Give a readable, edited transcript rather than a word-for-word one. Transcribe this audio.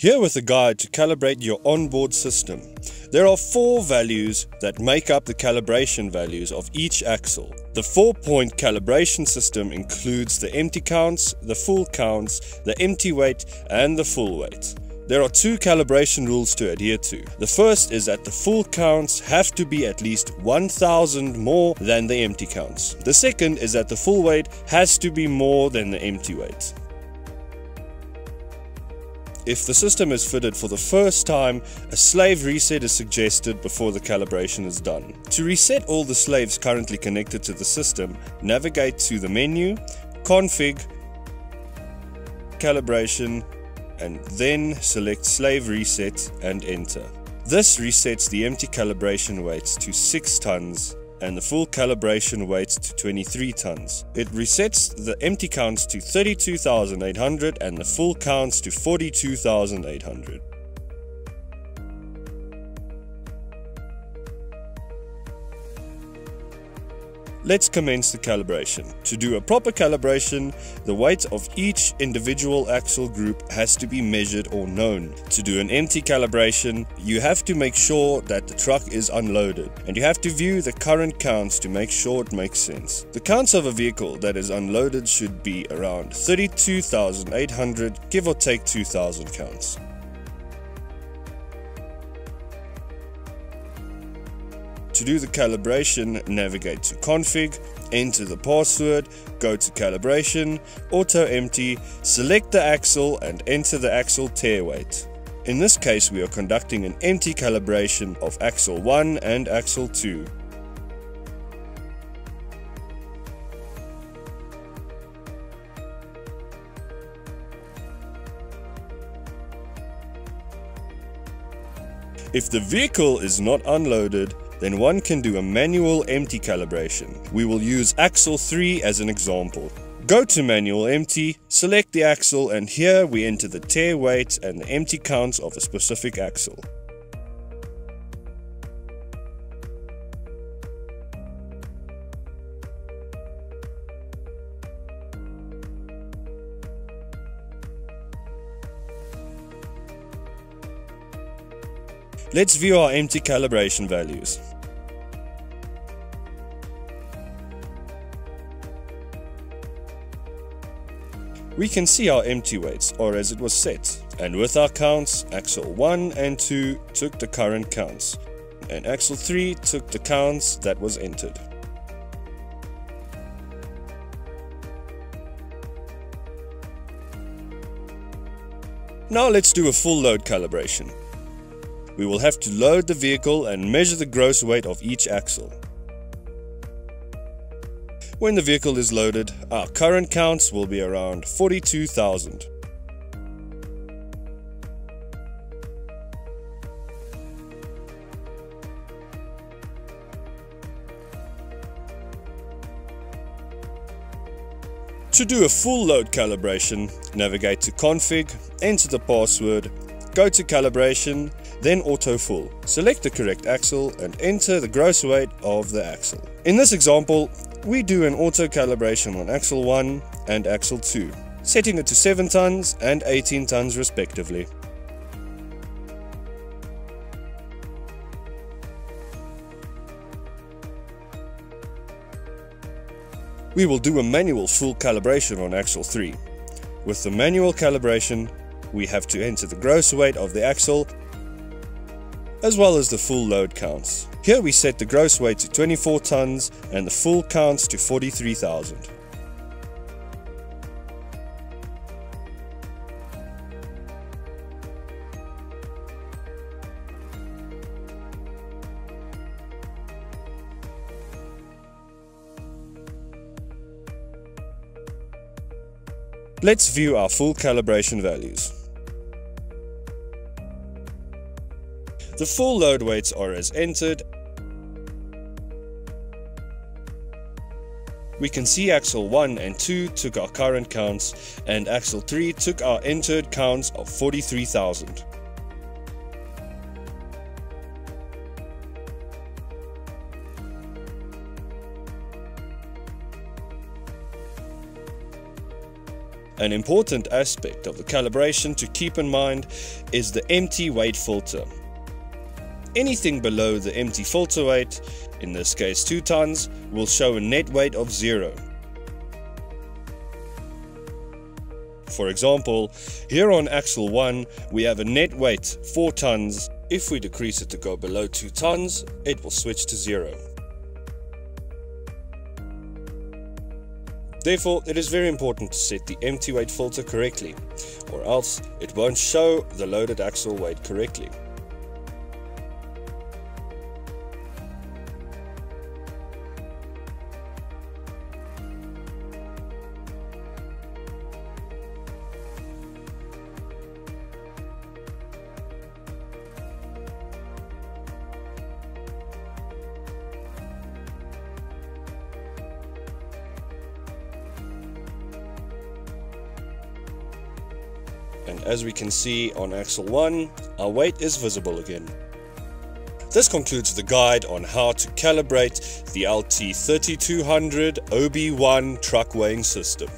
Here with a guide to calibrate your onboard system. There are 4 values that make up the calibration values of each axle. The 4-point calibration system includes the empty counts, the full counts, the empty weight and the full weight. There are 2 calibration rules to adhere to. The first is that the full counts have to be at least 1000 more than the empty counts. The second is that the full weight has to be more than the empty weight. If the system is fitted for the first time, a slave reset is suggested before the calibration is done. To reset all the slaves currently connected to the system, navigate to the menu, Config, Calibration, and then select Slave Reset and enter. This resets the empty calibration weights to 6 tons and the full calibration weights to 23 tons. It resets the empty counts to 32,800 and the full counts to 42,800. Let's commence the calibration. To do a proper calibration, the weight of each individual axle group has to be measured or known. To do an empty calibration, you have to make sure that the truck is unloaded, and you have to view the current counts to make sure it makes sense. The counts of a vehicle that is unloaded should be around 32,800, give or take 2,000 counts. To do the calibration, navigate to Config, enter the password, go to Calibration, Auto Empty, select the axle and enter the axle tare weight. In this case we are conducting an empty calibration of axle 1 and axle 2. If the vehicle is not unloaded, then one can do a manual empty calibration. We will use axle 3 as an example. Go to manual empty, select the axle, and here we enter the tare weight and the empty counts of a specific axle. Let's view our empty calibration values. We can see our empty weights or as it was set, and with our counts, axle 1 and 2 took the current counts and axle 3 took the counts that was entered. Now let's do a full load calibration. We will have to load the vehicle and measure the gross weight of each axle. When the vehicle is loaded, our current counts will be around 42,000. To do a full load calibration, navigate to Config, enter the password, go to Calibration, then Auto Full. Select the correct axle and enter the gross weight of the axle. In this example, we do an auto calibration on axle 1 and axle 2, setting it to 7 tons and 18 tons respectively. We will do a manual full calibration on axle 3. With the manual calibration, we have to enter the gross weight of the axle as well as the full load counts. Here we set the gross weight to 24 tons and the full counts to 43,000. Let's view our full calibration values. The full load weights are as entered. We can see axle 1 and 2 took our current counts and axle 3 took our entered counts of 43,000. An important aspect of the calibration to keep in mind is the empty weight filter. Anything below the empty filter weight, in this case 2 tons, will show a net weight of 0. For example, here on axle 1 we have a net weight 4 tons. If we decrease it to go below 2 tons, it will switch to 0. Therefore, it is very important to set the empty weight filter correctly, or else it won't show the loaded axle weight correctly. And as we can see on axle 1, our weight is visible again. This concludes the guide on how to calibrate the LT3200 OB1 truck weighing system.